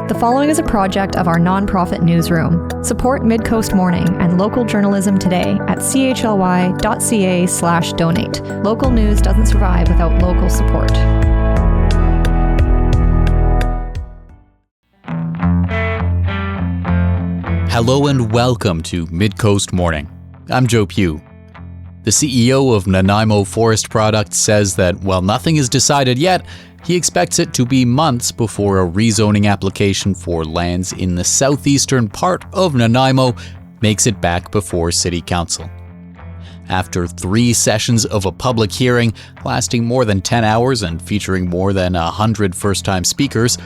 The following is a project of our nonprofit newsroom. Support Midcoast Morning and local journalism today at chly.ca/donate. Local news doesn't survive without local support. Hello and welcome to Midcoast Morning. I'm Joe Pugh. The CEO of Nanaimo Forest Products says that while nothing is decided yet, he expects it to be months before a rezoning application for lands in the southeastern part of Nanaimo makes it back before City Council. After 3 sessions of a public hearing lasting more than 10 hours and featuring more than 100 first-time speakers,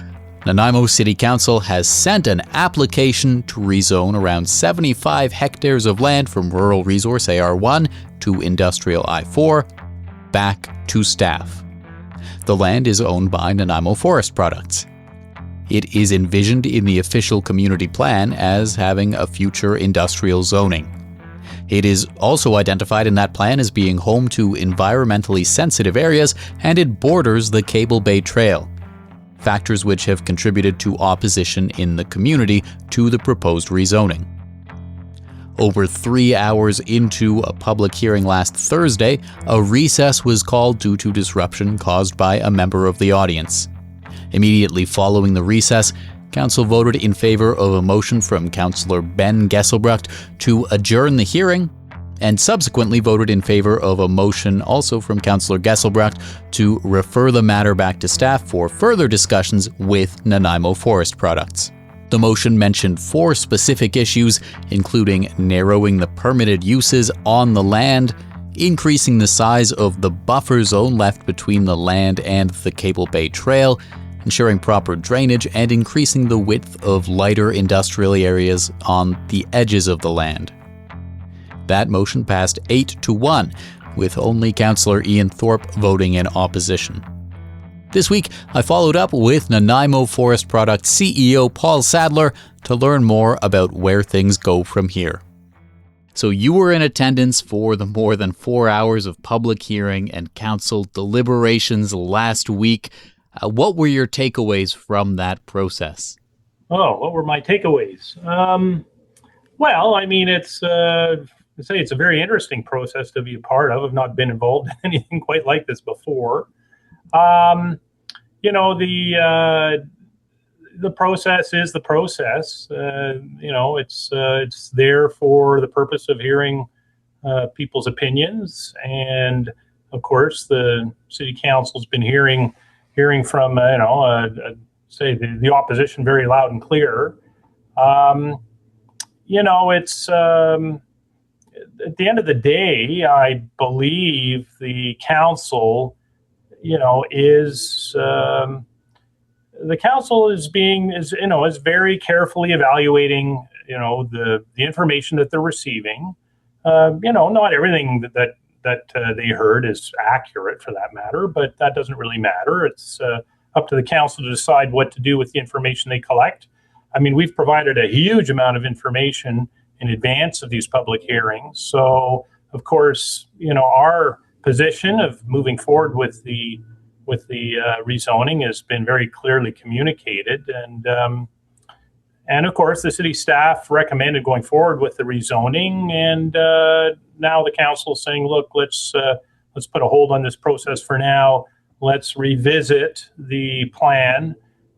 Nanaimo City Council has sent an application to rezone around 75 hectares of land from Rural Resource AR1 to Industrial I4 back to staff. The land is owned by Nanaimo Forest Products. It is envisioned in the official community plan as having a future industrial zoning. It is also identified in that plan as being home to environmentally sensitive areas, and it borders the Cable Bay Trail, factors which have contributed to opposition in the community to the proposed rezoning. Over 3 hours into a public hearing last Thursday, a recess was called due to disruption caused by a member of the audience. Immediately following the recess, Council voted in favor of a motion from Councillor Ben Gesselbrecht to adjourn the hearing, and subsequently voted in favor of a motion also from Councillor Gesselbrecht to refer the matter back to staff for further discussions with Nanaimo Forest Products. The motion mentioned 4 specific issues, including narrowing the permitted uses on the land, increasing the size of the buffer zone left between the land and the Cable Bay Trail, ensuring proper drainage, and increasing the width of lighter industrial areas on the edges of the land. That motion passed 8-1, with only Councillor Ian Thorpe voting in opposition. This week, I followed up with Nanaimo Forest Products CEO Paul Sadler to learn more about where things go from here. So you were in attendance for the more than 4 hours of public hearing and council deliberations last week. What were your takeaways from that process? Oh, what were my takeaways? Well, I mean, it's a very interesting process to be a part of. I've not been involved in anything quite like this before. The process is the process. It's there for the purpose of hearing people's opinions, and of course, the City Council's been hearing from the opposition very loud and clear. It's at the end of the day, I believe the council. The council is very carefully evaluating, the information that they're receiving. Not everything that they heard is accurate for that matter, but that doesn't really matter. It's up to the council to decide what to do with the information they collect. I mean, we've provided a huge amount of information in advance of these public hearings. So, of course, our position of moving forward with the rezoning has been very clearly communicated, and of course the city staff recommended going forward with the rezoning, and now the council is saying, look, let's put a hold on this process for now. Let's revisit the plan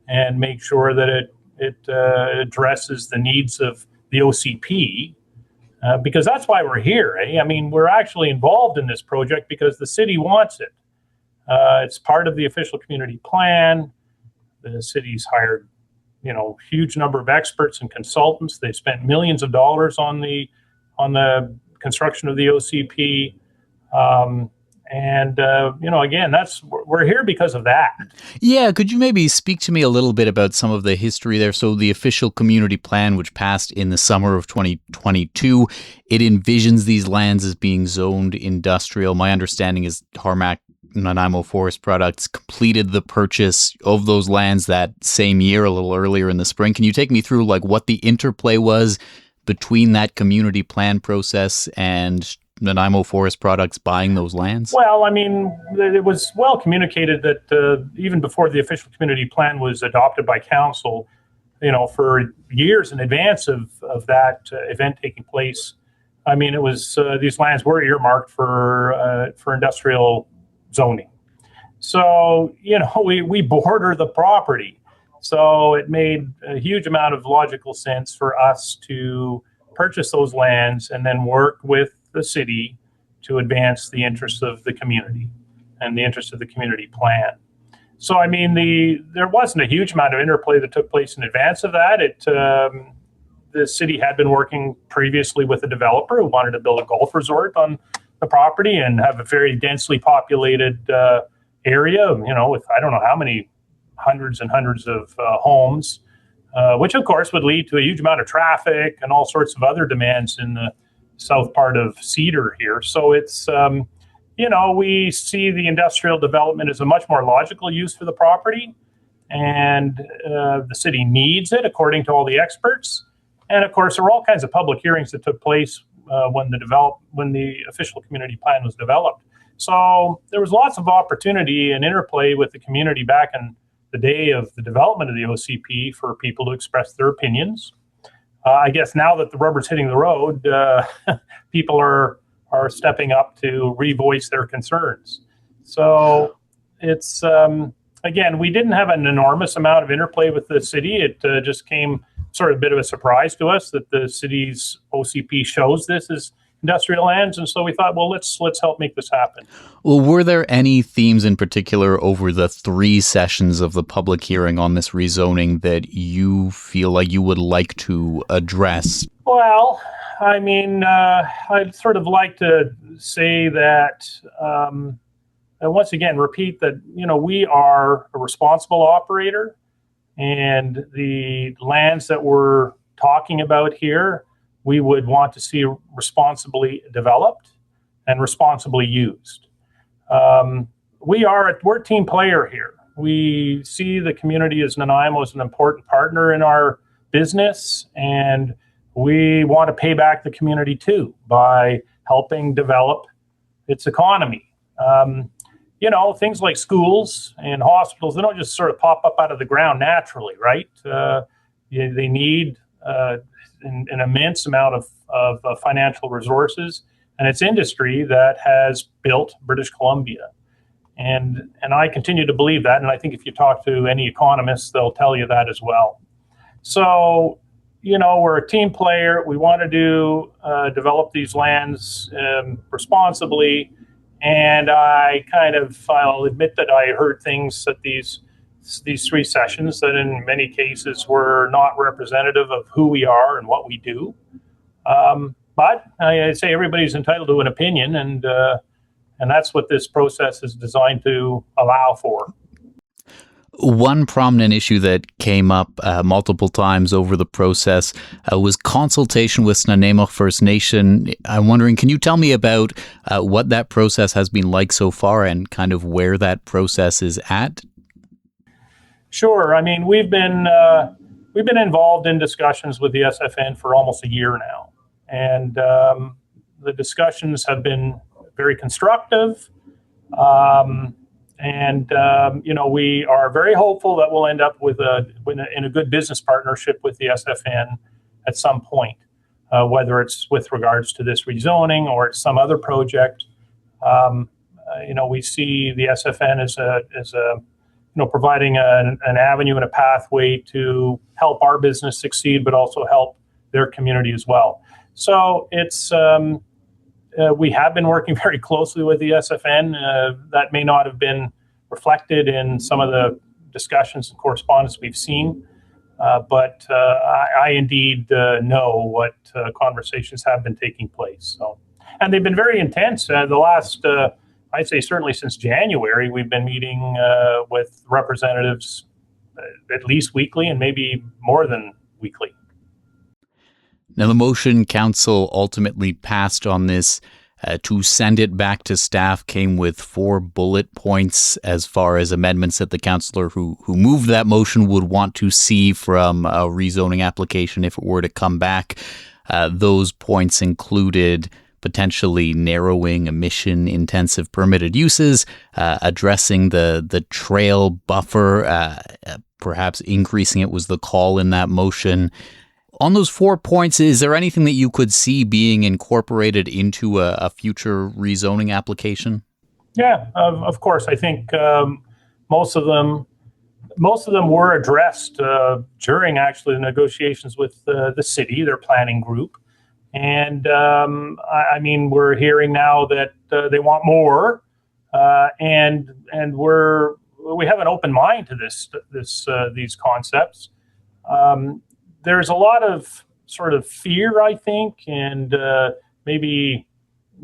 and make sure that it addresses the needs of the OCP. Because that's why we're here. I mean, we're actually involved in this project because the city wants it. It's part of the official community plan. The city's hired, huge number of experts and consultants. They've spent millions of dollars on the construction of the OCP. Again, we're here because of that. Yeah, could you maybe speak to me a little bit about some of the history there? So the official community plan, which passed in the summer of 2022, it envisions these lands as being zoned industrial. My understanding is Harmac Nanaimo Forest Products completed the purchase of those lands that same year, a little earlier in the spring. Can you take me through what the interplay was between that community plan process and Nanaimo Forest Products buying those lands? Well, I mean, it was well communicated that even before the official community plan was adopted by council, for years in advance of that event taking place. I mean, it was these lands were earmarked for industrial zoning. So, we border the property. So it made a huge amount of logical sense for us to purchase those lands and then work with the city to advance the interests of the community and the interests of the community plan. So, I mean, there wasn't a huge amount of interplay that took place in advance of that. The city had been working previously with a developer who wanted to build a golf resort on the property and have a very densely populated area, with I don't know how many hundreds and hundreds of homes, which of course would lead to a huge amount of traffic and all sorts of other demands in the south part of Cedar here. So it's, we see the industrial development as a much more logical use for the property, and the city needs it according to all the experts. And of course, there were all kinds of public hearings that took place when the official community plan was developed. So there was lots of opportunity and interplay with the community back in the day of the development of the OCP for people to express their opinions. I guess now that the rubber's hitting the road, people are stepping up to revoice their concerns. So it's, again, we didn't have an enormous amount of interplay with the city. It just came sort of a bit of a surprise to us that the city's OCP shows this as industrial lands, and so we thought, well, let's help make this happen. Well, were there any themes in particular over the 3 sessions of the public hearing on this rezoning that you feel like you would like to address? Well, I mean, I'd sort of like to say that, and once again, repeat that, we are a responsible operator, and the lands that we're talking about here, we would want to see responsibly developed and responsibly used. We're a team player here. We see the community as Nanaimo as an important partner in our business, and we want to pay back the community too by helping develop its economy. Things like schools and hospitals, they don't just sort of pop up out of the ground naturally, right? They need an immense amount of financial resources, and it's industry that has built British Columbia. And I continue to believe that, and I think if you talk to any economists, they'll tell you that as well. So, we're a team player. We want to develop these lands responsibly, and I'll admit that I heard things at these 3 sessions that in many cases were not representative of who we are and what we do. But I say everybody's entitled to an opinion, and that's what this process is designed to allow for. One prominent issue that came up multiple times over the process was consultation with Nanaimo First Nation. I'm wondering, can you tell me about what that process has been like so far and kind of where that process is at? Sure. I mean, we've been involved in discussions with the SFN for almost a year now, and the discussions have been very constructive. We are very hopeful that we'll end up in a good business partnership with the SFN at some point, whether it's with regards to this rezoning or it's some other project. We see the SFN as providing an avenue and a pathway to help our business succeed, but also help their community as well. So it's we have been working very closely with the SFN. That may not have been reflected in some of the discussions and correspondence we've seen, but I indeed know what conversations have been taking place. So, and they've been very intense. The last, I'd say certainly since January, we've been meeting with representatives at least weekly and maybe more than weekly. Now, the motion council ultimately passed on this to send it back to staff came with 4 bullet points as far as amendments that the councillor who moved that motion would want to see from a rezoning application if it were to come back. Those points included potentially narrowing emission-intensive permitted uses, addressing the trail buffer, perhaps increasing it was the call in that motion. On those 4 points, is there anything that you could see being incorporated into a future rezoning application? Yeah, of course. I think most of them were addressed during actually the negotiations with the city, their planning group. And I mean, we're hearing now that they want more, and we have an open mind to these concepts. There's a lot of sort of fear, I think, and maybe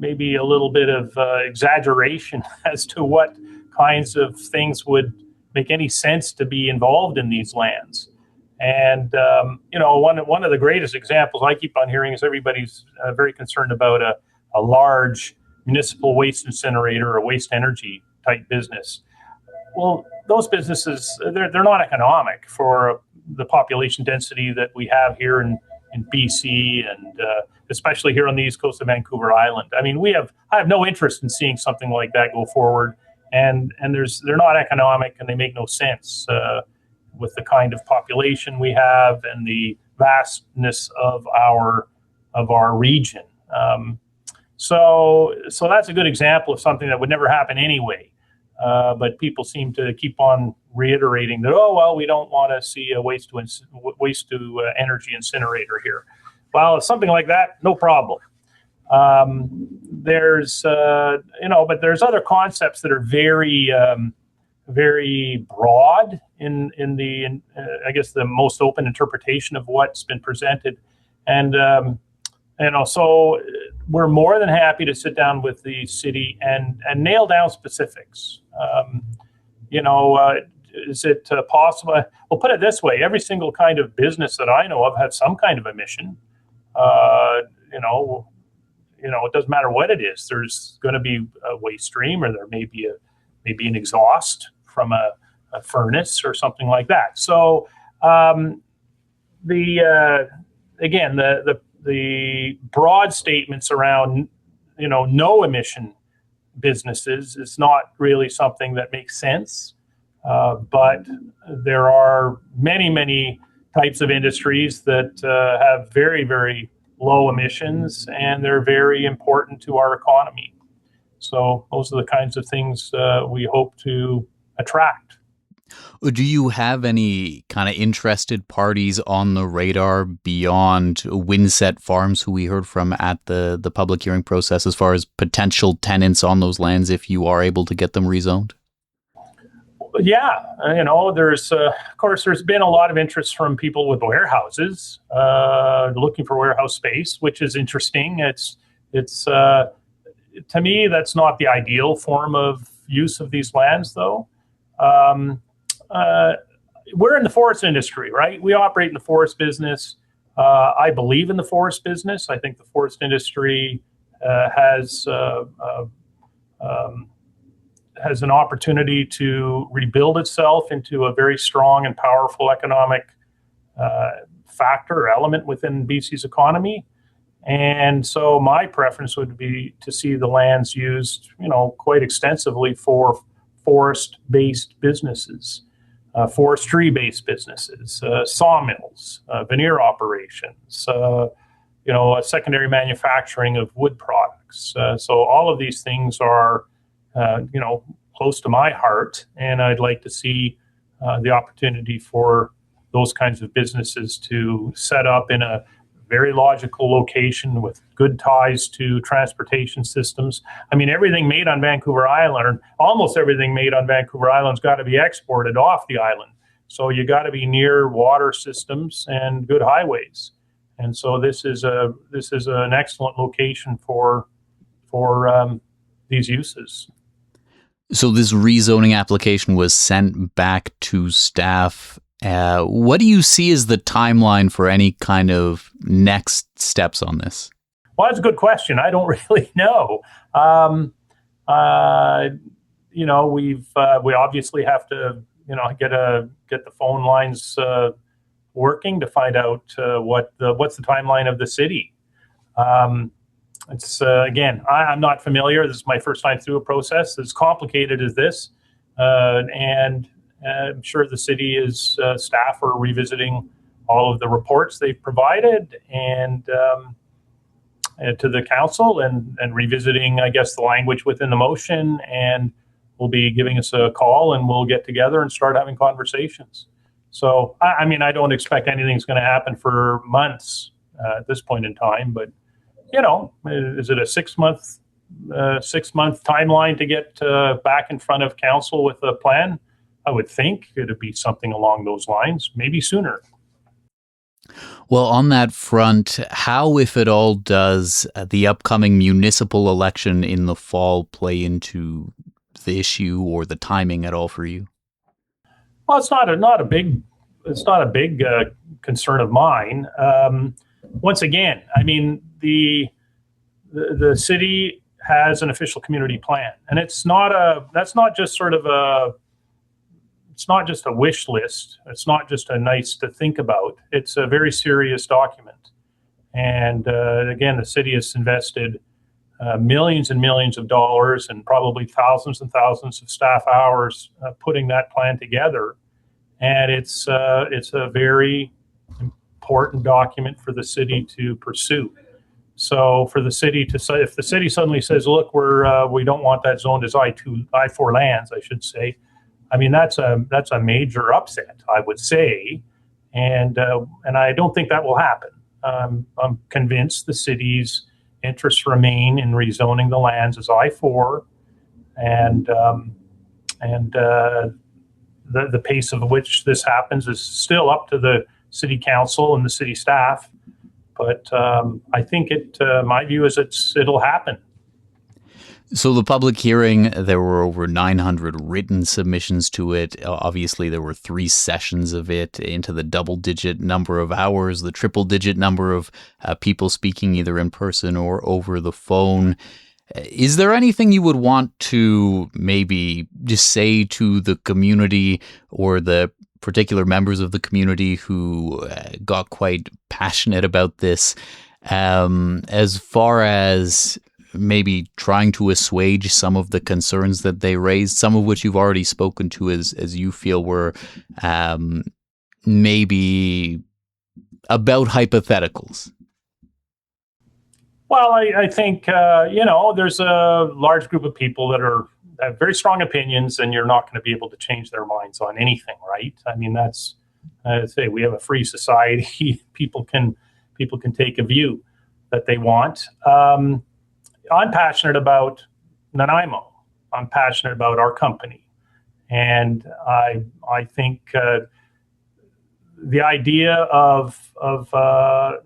a little bit of exaggeration as to what kinds of things would make any sense to be involved in these lands. And one of the greatest examples I keep on hearing is everybody's very concerned about a large municipal waste incinerator or waste energy type business. Well, those businesses, they're not economic for the population density that we have here in BC, and especially here on the east coast of Vancouver Island. I mean, I have no interest in seeing something like that go forward, and they're not economic, and they make no sense with the kind of population we have and the vastness of our region. So that's a good example of something that would never happen anyway. But people seem to keep on reiterating that, oh, well, we don't want to see a waste to energy incinerator here. Well, if something like that, no problem. There's other concepts that are very, very broad in the I guess the most open interpretation of what's been presented, and so we're more than happy to sit down with the city and nail down specifics. Is it possible? We'll put it this way: every single kind of business that I know of has some kind of emission. It doesn't matter what it is. There's going to be a waste stream, or there may be an exhaust from a furnace or something like that. So the broad statements around no emission businesses is not really something that makes sense. But there are many types of industries that have very, very low emissions, and they're very important to our economy. So those are the kinds of things we hope to attract. Do you have any kind of interested parties on the radar beyond Windset Farms, who we heard from at the public hearing process, as far as potential tenants on those lands if you are able to get them rezoned? Yeah, there's of course there's been a lot of interest from people with warehouses looking for warehouse space, which is interesting. It's to me, that's not the ideal form of use of these lands, though. We're in the forest industry, right? We operate in the forest business. I believe in the forest business. I think the forest industry has an opportunity to rebuild itself into a very strong and powerful economic factor or element within BC's economy. And so my preference would be to see the lands used, quite extensively for forest-based businesses, forestry-based businesses, sawmills, veneer operations, secondary manufacturing of wood products. So all of these things are, close to my heart, and I'd like to see the opportunity for those kinds of businesses to set up in a very logical location with good ties to transportation systems. I mean, everything made on Vancouver Island, or almost everything made on Vancouver Island's got to be exported off the island. So you got to be near water systems and good highways. And so this is an excellent location for these uses. So this rezoning application was sent back to staff. What do you see as the timeline for any kind of next steps on this? Well, that's a good question. I don't really know. We obviously have to, get the phone lines working to find out what's the timeline of the city. It's again, I'm not familiar. This is my first time through a process as complicated as this, and I'm sure the city staff are revisiting all of the reports they've provided and to the council and revisiting, I guess, the language within the motion, and will be giving us a call and we'll get together and start having conversations. So, I mean, I don't expect anything's going to happen for months at this point in time, but, is it a 6-month timeline to get back in front of council with a plan? I would think it'd be something along those lines, maybe sooner. Well, on that front, how, if at all, does the upcoming municipal election in the fall play into the issue or the timing at all for you? Well, it's not a big concern of mine. Once again, I mean, the city has an official community plan, and it's not just a wish list. It's not just a nice to think about. It's a very serious document. And again, the city has invested millions and millions of dollars and probably thousands and thousands of staff hours putting that plan together. And it's a very important document for the city to pursue. So for the city if the city suddenly says, look, we don't want that zoned as I-4 lands, I should say, I mean, that's a major upset, I would say, and I don't think that will happen. I'm convinced the city's interests remain in rezoning the lands as I-4, and the pace of which this happens is still up to the city council and the city staff. But I think my view is it'll happen. So the public hearing, there were over 900 written submissions to it. Obviously, there were 3 sessions of it, into the double-digit number of hours, the triple-digit number of people speaking either in person or over the phone. Is there anything you would want to maybe just say to the community or the particular members of the community who got quite passionate about this, as far as maybe trying to assuage some of the concerns that they raised, some of which you've already spoken to as you feel were maybe about hypotheticals? Well, I think, there's a large group of people that have very strong opinions, and you're not going to be able to change their minds on anything, right? I mean, I'd say we have a free society. People can take a view that they want. I'm passionate about Nanaimo. I'm passionate about our company. And I think the idea of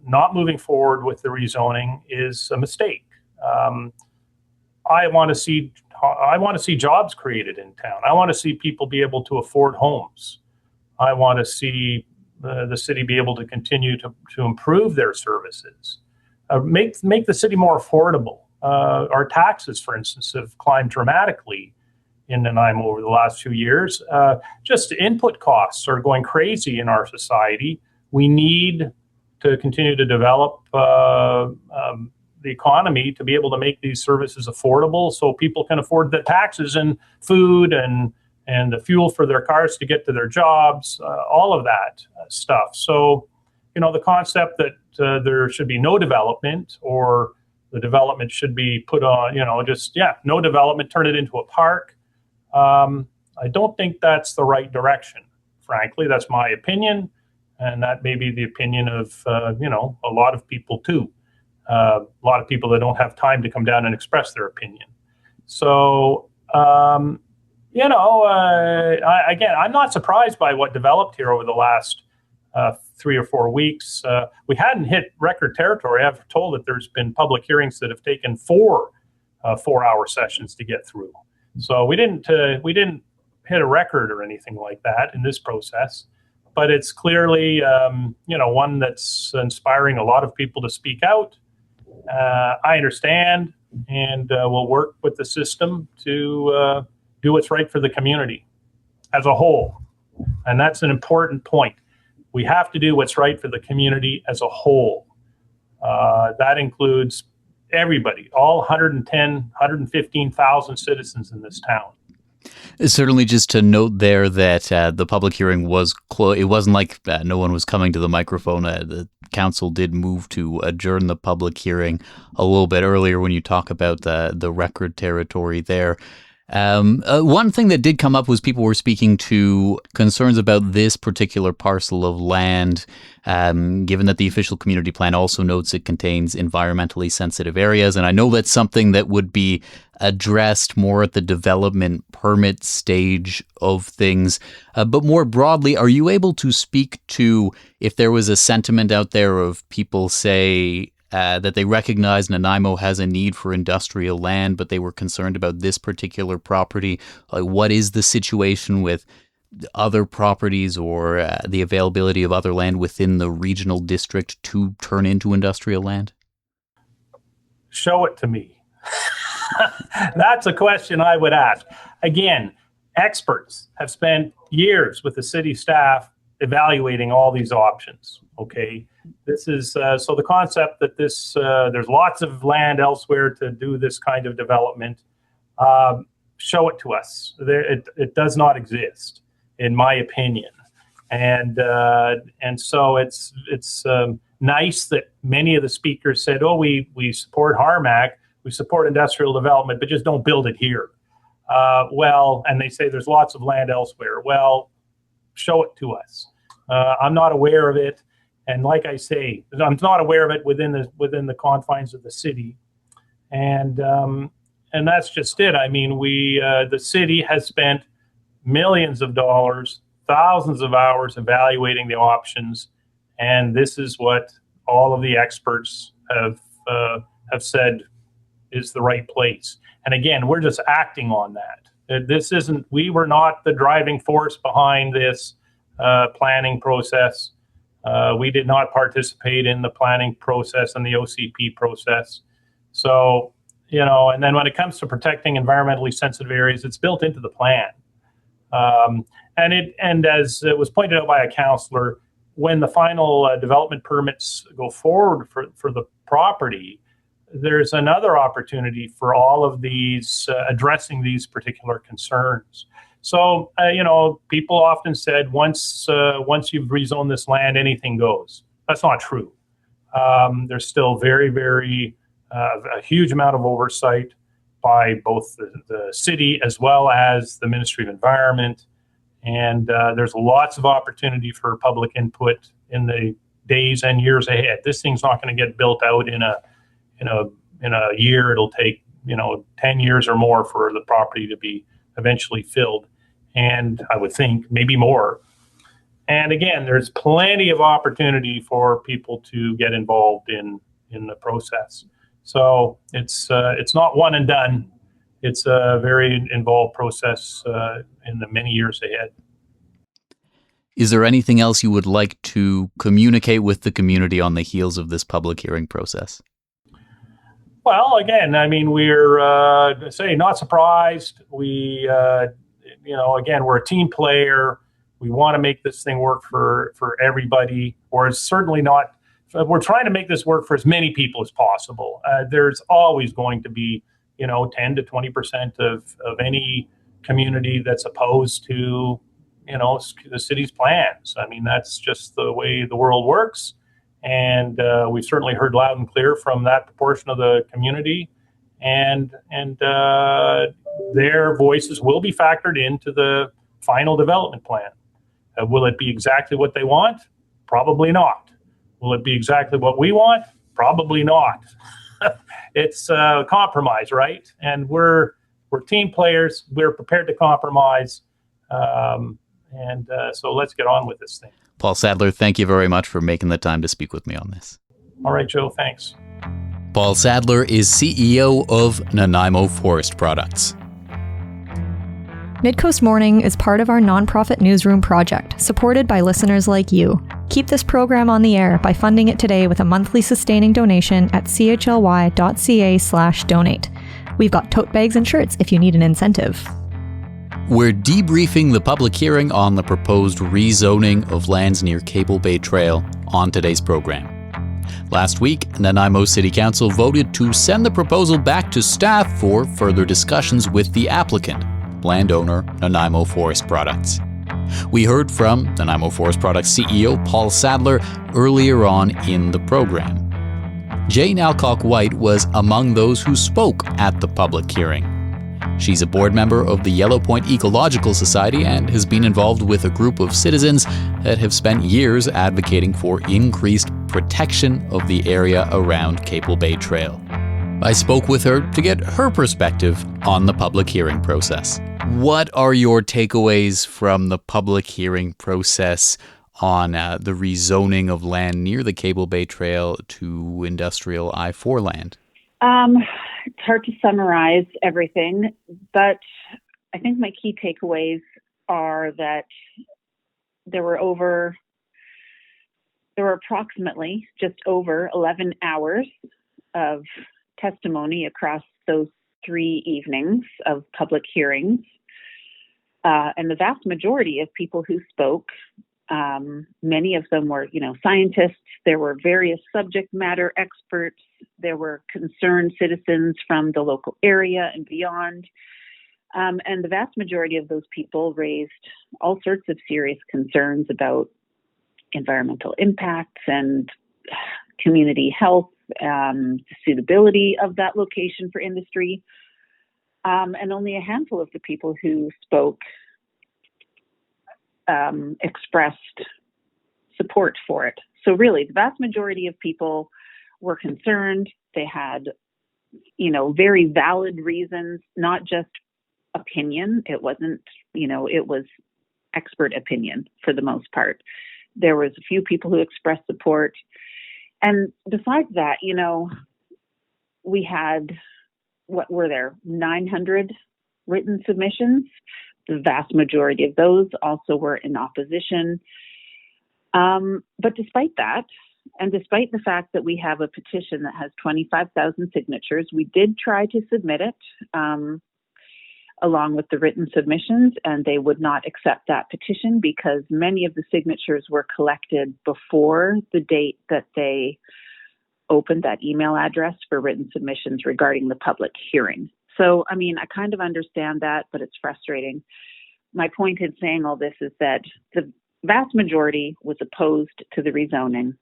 not moving forward with the rezoning is a mistake. I want to see jobs created in town. I want to see people be able to afford homes. I want to see the city be able to continue to improve their services, make the city more affordable. Our taxes, for instance, have climbed dramatically in Nanaimo over the last few years. Just input costs are going crazy in our society. We need to continue to develop the economy to be able to make these services affordable so people can afford the taxes and food and the fuel for their cars to get to their jobs, all of that stuff. So, the concept that there should be no development or the development should be put on, no development, turn it into a park. I don't think that's the right direction, frankly. That's my opinion. And that may be the opinion of, a lot of people too. A lot of people that don't have time to come down and express their opinion. So, again, I'm not surprised by what developed here over the last 3 or 4 weeks. We hadn't hit record territory. I've told that there's been public hearings that have taken 4 4-hour sessions to get through. So we didn't hit a record or anything like that in this process. But it's clearly, one that's inspiring a lot of people to speak out. I understand, and we'll work with the system to do what's right for the community as a whole. And that's an important point. We have to do what's right for the community as a whole. That includes everybody, all 115,000 citizens in this town. Certainly, just to note there that the public hearing was closed. It wasn't like no one was coming to the microphone. The council did move to adjourn the public hearing a little bit earlier when you talk about the record territory there. One thing that did come up was people were speaking to concerns about this particular parcel of land, given that the official community plan also notes it contains environmentally sensitive areas. And I know that's something that would be addressed more at the development permit stage of things. But more broadly, are you able to speak to if there was a sentiment out there of people say that they recognize Nanaimo has a need for industrial land, but they were concerned about this particular property? Like, what is the situation with other properties or the availability of other land within the regional district to turn into industrial land? Show it to me. That's a question I would ask. Again, experts have spent years with the city staff evaluating all these options. Okay, this is so the concept that there's lots of land elsewhere to do this kind of development. Show it to us. It does not exist, in my opinion, and so it's nice that many of the speakers said, "Oh, we support Harmac, we support industrial development, but just don't build it here." Well, and they say there's lots of land elsewhere. Well, show it to us. I'm not aware of it. And like I say, I'm not aware of it within the confines of the city, and that's just it. I mean, the city has spent millions of dollars, thousands of hours evaluating the options, and this is what all of the experts have said is the right place. And again, we're just acting on that. We were not the driving force behind this planning process. We did not participate in the planning process and the OCP process. So, and then when it comes to protecting environmentally sensitive areas, it's built into the plan. And as it was pointed out by a councillor, when the final development permits go forward for the property, there's another opportunity for all of these addressing these particular concerns. So, people often said once you've rezoned this land, anything goes. That's not true. There's still very, very a huge amount of oversight by both the city as well as the Ministry of Environment, and there's lots of opportunity for public input in the days and years ahead. This thing's not going to get built out in a year. It'll take 10 years or more for the property to be eventually filled, and I would think maybe more. And again, there's plenty of opportunity for people to get involved in the process. So it's not one and done. It's a very involved process in the many years ahead. Is there anything else you would like to communicate with the community on the heels of this public hearing process? Well, again, I mean, we're not surprised. We, again, we're a team player. We want to make this thing work for everybody, or it's certainly not. We're trying to make this work for as many people as possible. There's always going to be, 10 to 20% of any community that's opposed to, the city's plans. I mean, that's just the way the world works. And we've certainly heard loud and clear from that proportion of the community, and their voices will be factored into the final development plan. Will it be exactly what they want? Probably not. Will it be exactly what we want? Probably not. It's a compromise, right? And we're team players. We're prepared to compromise, so let's get on with this thing. Paul Sadler, thank you very much for making the time to speak with me on this. All right, Joe, thanks. Paul Sadler is CEO of Nanaimo Forest Products. Midcoast Morning is part of our nonprofit newsroom project, supported by listeners like you. Keep this program on the air by funding it today with a monthly sustaining donation at chly.ca/donate. We've got tote bags and shirts if you need an incentive. We're debriefing the public hearing on the proposed rezoning of lands near Cable Bay Trail on today's program. Last week, Nanaimo City Council voted to send the proposal back to staff for further discussions with the applicant. landowner Nanaimo Forest Products. We heard from Nanaimo Forest Products CEO Paul Sadler earlier on in the program. Jain Alcock-White was among those who spoke at the public hearing. She's a board member of the Yellow Point Ecological Society and has been involved with a group of citizens that have spent years advocating for increased protection of the area around Cable Bay Trail. I spoke with her to get her perspective on the public hearing process. What are your takeaways from the public hearing process on the rezoning of land near the Cable Bay Trail to industrial I-4 land? It's hard to summarize everything, but I think my key takeaways are that there were approximately just over 11 hours of testimony across those 3 evenings of public hearings. And the vast majority of people who spoke, many of them were, scientists. There were various subject matter experts. There were concerned citizens from the local area and beyond. And the vast majority of those people raised all sorts of serious concerns about environmental impacts and community health, the suitability of that location for industry. And only a handful of the people who spoke expressed support for it. So really, the vast majority of people were concerned. They had, very valid reasons, not just opinion. It wasn't, it was expert opinion for the most part. There was a few people who expressed support. And besides that, we had, 900 written submissions. The vast majority of those also were in opposition. But despite that, and despite the fact that we have a petition that has 25,000 signatures, we did try to submit it along with the written submissions, and they would not accept that petition because many of the signatures were collected before the date that they opened that email address for written submissions regarding the public hearing. So, I kind of understand that, but it's frustrating. My point in saying all this is that the vast majority was opposed to the rezoning.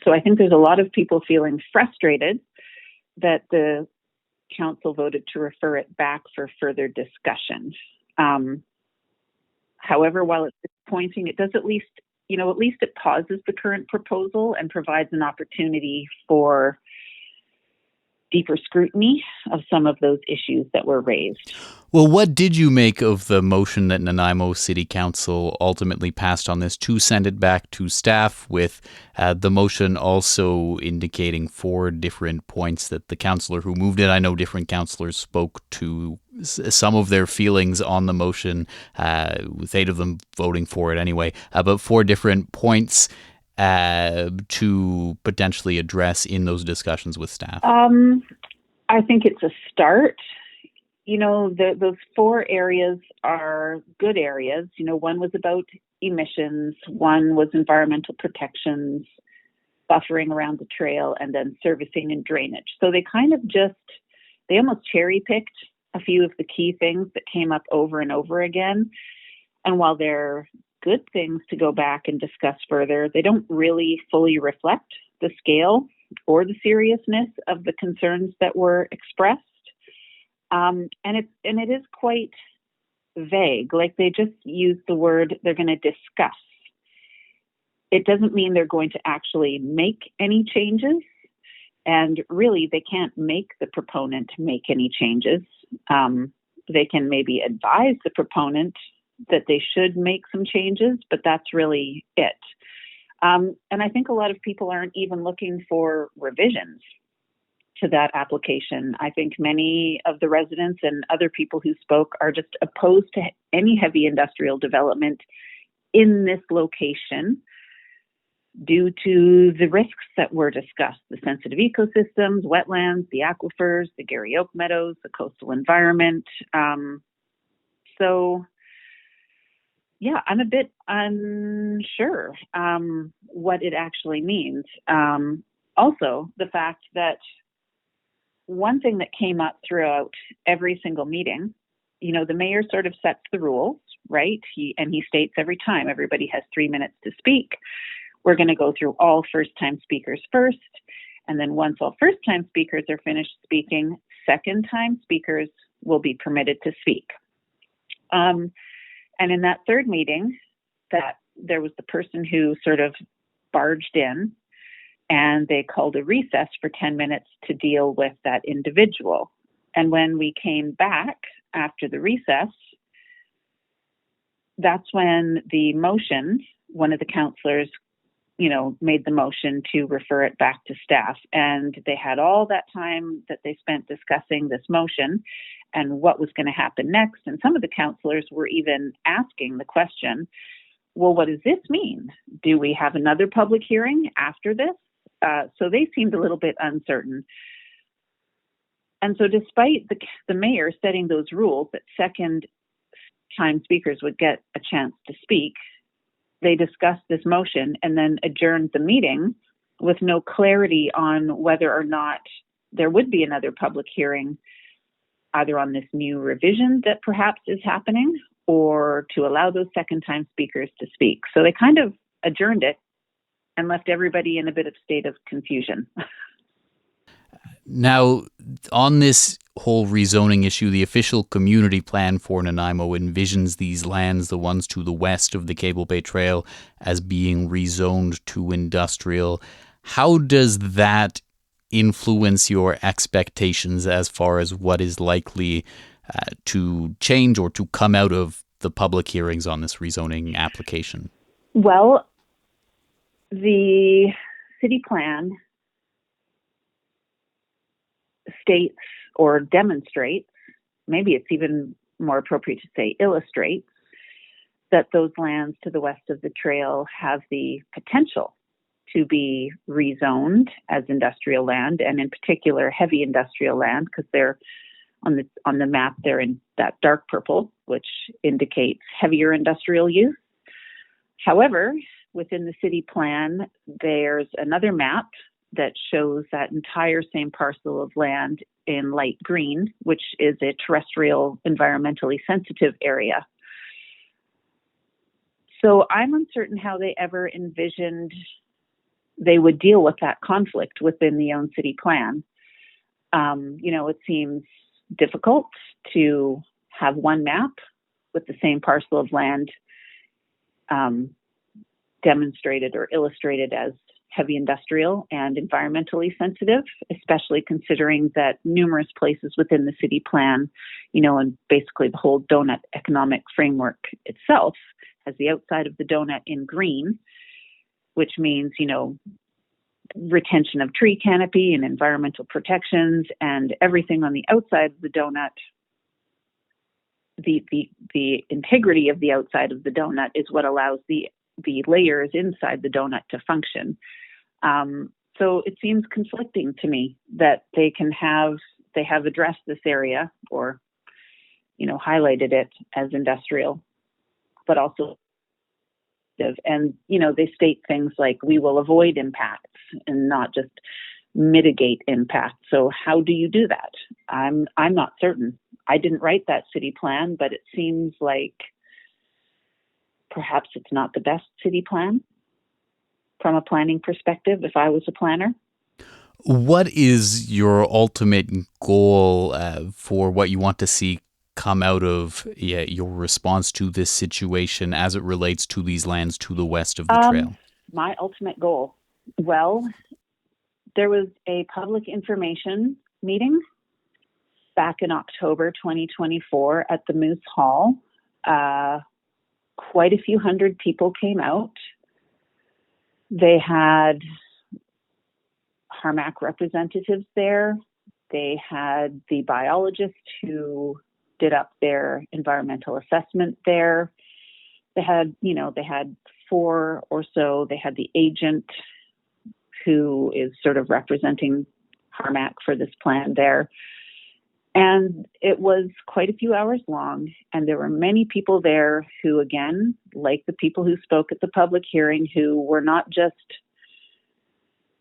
So I think there's a lot of people feeling frustrated that the council voted to refer it back for further discussion. However, while it's disappointing, it does at least it pauses the current proposal and provides an opportunity for deeper scrutiny of some of those issues that were raised. Well, what did you make of the motion that Nanaimo City Council ultimately passed on this to send it back to staff, with the motion also indicating 4 different points that the councillor who moved it, I know different councillors spoke to some of their feelings on the motion, with 8 of them voting for it anyway, but 4 different points to potentially address in those discussions with staff? I think it's a start. Those 4 areas are good areas. One was about emissions, one was environmental protections, buffering around the trail, and then servicing and drainage. So they almost cherry-picked a few of the key things that came up over and over again. And while they're good things to go back and discuss further, they don't really fully reflect the scale or the seriousness of the concerns that were expressed. And it is quite vague. Like, they just use the word they're going to discuss. It doesn't mean they're going to actually make any changes. And really, they can't make the proponent make any changes. They can maybe advise the proponent that they should make some changes, but that's really it. And I think a lot of people aren't even looking for revisions to that application. I think many of the residents and other people who spoke are just opposed to any heavy industrial development in this location due to the risks that were discussed: the sensitive ecosystems, wetlands, the aquifers, the Gary Oak Meadows, the coastal environment. I'm a bit unsure what it actually means. Also, the fact that one thing that came up throughout every single meeting the mayor sort of sets the rules, right? He states every time everybody has 3 minutes to speak. We're going to go through all first-time speakers first. And then once all first-time speakers are finished speaking, second-time speakers will be permitted to speak. And in that third meeting, that there was the person who sort of barged in, and they called a recess for 10 minutes to deal with that individual. And when we came back after the recess, that's when the motion, one of the councillors, made the motion to refer it back to staff. And they had all that time that they spent discussing this motion and what was going to happen next. And some of the councillors were even asking the question, well, what does this mean? Do we have another public hearing after this? So they seemed a little bit uncertain. And so despite the mayor setting those rules that second-time speakers would get a chance to speak, they discussed this motion and then adjourned the meeting with no clarity on whether or not there would be another public hearing, either on this new revision that perhaps is happening or to allow those second-time speakers to speak. So they kind of adjourned it and left everybody in a bit of state of confusion. Now, on this whole rezoning issue, the official community plan for Nanaimo envisions these lands, the ones to the west of the Cable Bay Trail, as being rezoned to industrial. How does that influence your expectations as far as what is likely to change or to come out of the public hearings on this rezoning application? Well, the city plan states or demonstrates, maybe it's even more appropriate to say illustrates, that those lands to the west of the trail have the potential to be rezoned as industrial land, and in particular heavy industrial land, because they're on the map, they're in that dark purple, which indicates heavier industrial use. However, within the city plan, there's another map that shows that entire same parcel of land in light green, which is a terrestrial environmentally sensitive area. So I'm uncertain how they ever envisioned they would deal with that conflict within the own city plan. It seems difficult to have one map with the same parcel of land demonstrated or illustrated as heavy industrial and environmentally sensitive, especially considering that numerous places within the city plan, and basically the whole donut economic framework itself has the outside of the donut in green, which means, retention of tree canopy and environmental protections, and everything on the outside of the donut, the integrity of the outside of the donut is what allows the layers inside the donut to function. So it seems conflicting to me that they have addressed this area or, highlighted it as industrial, but also, and, they state things like we will avoid impacts and not just mitigate impact. So how do you do that? I'm not certain. I didn't write that city plan, but it seems like perhaps it's not the best city plan from a planning perspective if I was a planner. What is your ultimate goal for what you want to see come out of your response to this situation as it relates to these lands to the west of the trail? My ultimate goal? Well, there was a public information meeting back in October 2024 at the Moose Hall. Quite a few hundred people came out. They had Harmac representatives there. They had the biologist who did up their environmental assessment there. They had four or so. They had the agent who is sort of representing Harmac for this plan there. And it was quite a few hours long, and there were many people there who, again, like the people who spoke at the public hearing, who were not just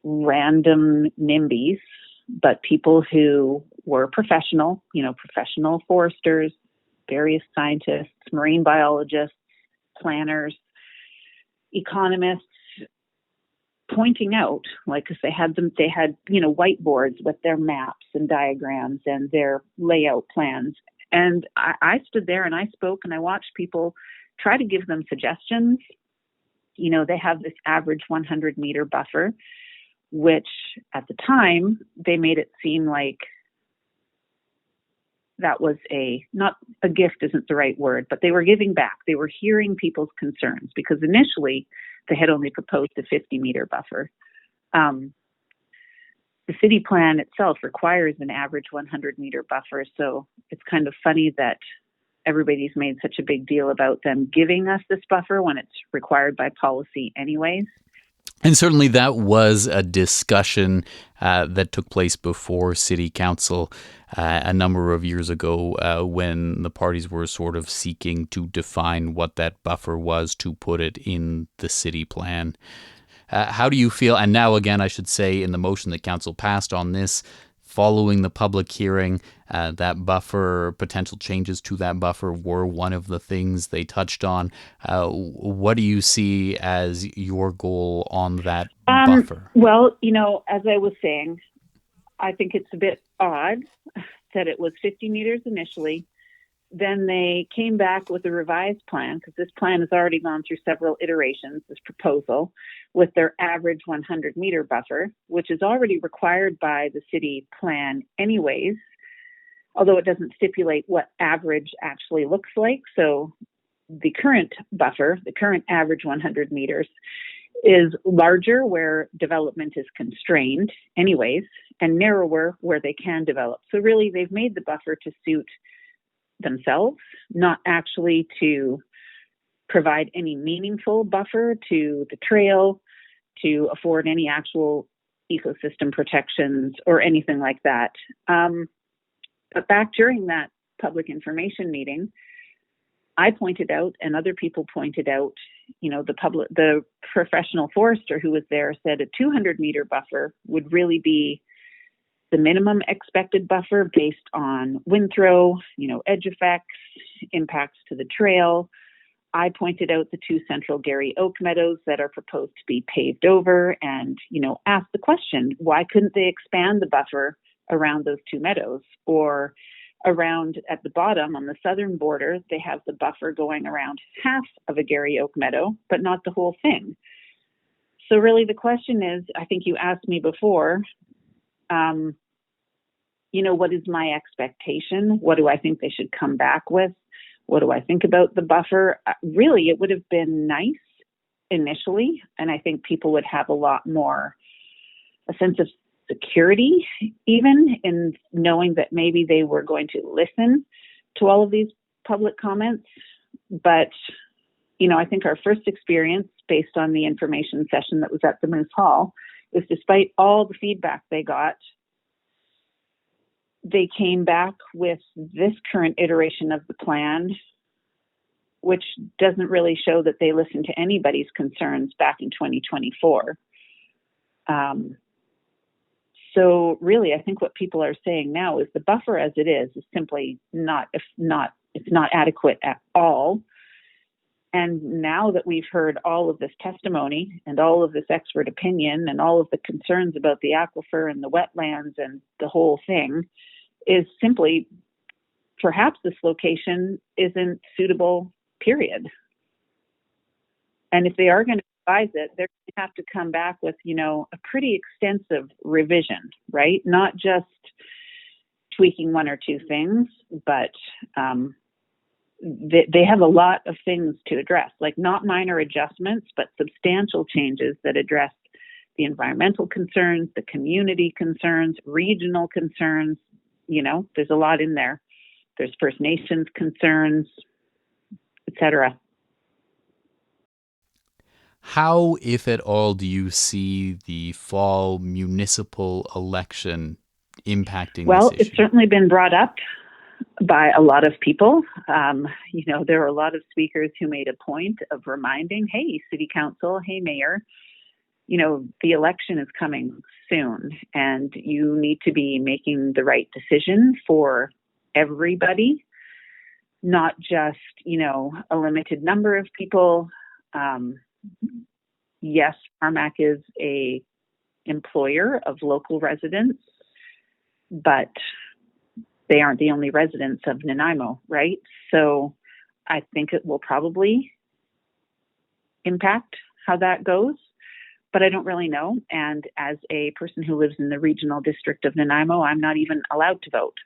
random NIMBYs, but people who were professional foresters, various scientists, marine biologists, planners, economists, pointing out, like, because they had whiteboards with their maps and diagrams and their layout plans. And I stood there and I spoke and I watched people try to give them suggestions. They have this average 100-meter buffer, which at the time they made it seem like that was not a gift isn't the right word, but they were giving back. They were hearing people's concerns because initially they had only proposed a 50-meter buffer. The city plan itself requires an average 100-meter buffer, so it's kind of funny that everybody's made such a big deal about them giving us this buffer when it's required by policy anyways. And certainly that was a discussion that took place before City Council a number of years ago when the parties were sort of seeking to define what that buffer was to put it in the city plan. How do you feel? And now, again, I should say in the motion that Council passed on this, following the public hearing, that buffer, potential changes to that buffer were one of the things they touched on. What do you see as your goal on that buffer? Well, as I was saying, I think it's a bit odd that it was 50 meters initially. Then they came back with a revised plan, because this plan has already gone through several iterations, this proposal, with their average 100-meter buffer, which is already required by the city plan anyways, although it doesn't stipulate what average actually looks like. So the current buffer, the current average 100 meters, is larger where development is constrained anyways, and narrower where they can develop. So really, they've made the buffer to suit themselves, not actually to provide any meaningful buffer to the trail, to afford any actual ecosystem protections or anything like that. But back during that public information meeting, I pointed out, and other people pointed out, the professional forester who was there said a 200-meter buffer would really be the minimum expected buffer based on wind throw, edge effects, impacts to the trail. I pointed out the two central Garry Oak meadows that are proposed to be paved over and, asked the question, why couldn't they expand the buffer around those two meadows? Or around at the bottom on the southern border, they have the buffer going around half of a Garry Oak meadow, but not the whole thing. So really the question is, I think you asked me before, what is my expectation? What do I think they should come back with? What do I think about the buffer? Really, it would have been nice initially, and I think people would have a sense of security, even in knowing that maybe they were going to listen to all of these public comments. But, I think our first experience based on the information session that was at the Moose Hall is, despite all the feedback they got, they came back with this current iteration of the plan, which doesn't really show that they listened to anybody's concerns back in 2024. So really, I think what people are saying now is the buffer as it is simply it's not adequate at all. And now that we've heard all of this testimony and all of this expert opinion and all of the concerns about the aquifer and the wetlands and the whole thing, is simply perhaps this location isn't suitable, period. And if they are going to revise it, they're going to have to come back with, a pretty extensive revision, right? Not just tweaking one or two things, but they have a lot of things to address, like not minor adjustments, but substantial changes that address the environmental concerns, the community concerns, regional concerns. There's a lot in there. There's First Nations concerns, etc. How, if at all, do you see the fall municipal election impacting Well, this issue? it's certainly been brought up by a lot of people. There were a lot of speakers who made a point of reminding, hey, City Council, hey, Mayor, the election is coming soon and you need to be making the right decision for everybody. not just, a limited number of people. Yes, Tarmac is a employer of local residents, but they aren't the only residents of Nanaimo, right? So I think it will probably impact how that goes, but I don't really know. And as a person who lives in the regional district of Nanaimo, I'm not even allowed to vote,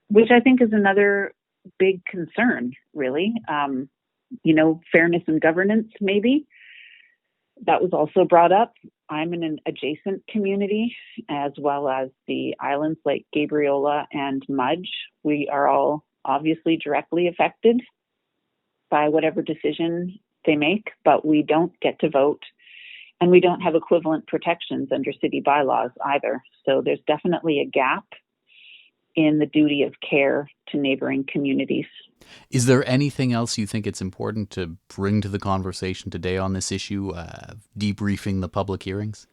which I think is another big concern, really. Fairness and governance, maybe. That was also brought up. I'm in an adjacent community, as well as the islands like Gabriola and Mudge. We are all obviously directly affected by whatever decision they make, but we don't get to vote, and we don't have equivalent protections under city bylaws either. So there's definitely a gap in the duty of care to neighboring communities. Is there anything else you think it's important to bring to the conversation today on this issue, debriefing the public hearings?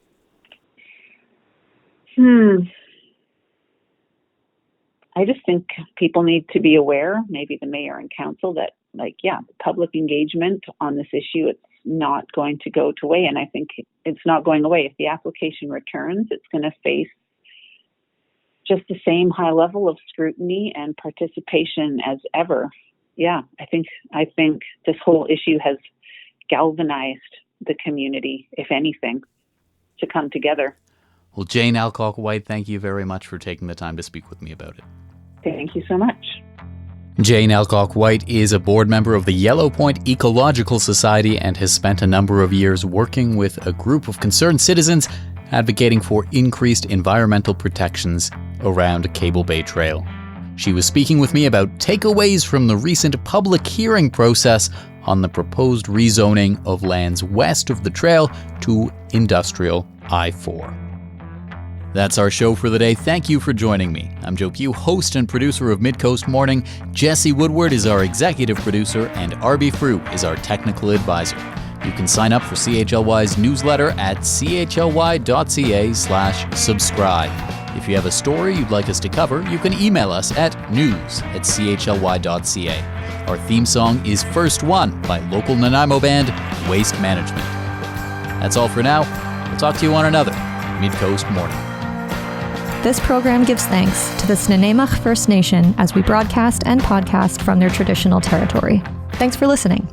I just think people need to be aware, maybe the mayor and council, that public engagement on this issue, it's not going to go away. And I think it's not going away. If the application returns, it's going to face just the same high level of scrutiny and participation as ever. Yeah, I think this whole issue has galvanized the community, if anything, to come together. Well, Jain Alcock-White, thank you very much for taking the time to speak with me about it. Thank you so much. Jain Alcock-White is a board member of the Yellow Point Ecological Society and has spent a number of years working with a group of concerned citizens advocating for increased environmental protections around Cable Bay Trail. She was speaking with me about takeaways from the recent public hearing process on the proposed rezoning of lands west of the trail to industrial I-4. That's our show for the day. Thank you for joining me. I'm Joe Pugh, host and producer of Midcoast Morning. Jesse Woodward is our executive producer, and RB Frew is our technical advisor. You can sign up for CHLY's newsletter at chly.ca/subscribe. If you have a story you'd like us to cover, you can email us at news@chly.ca. Our theme song is First One by local Nanaimo band Waste Management. That's all for now. We'll talk to you on another Midcoast Morning. This program gives thanks to the Nanaimo First Nation as we broadcast and podcast from their traditional territory. Thanks for listening.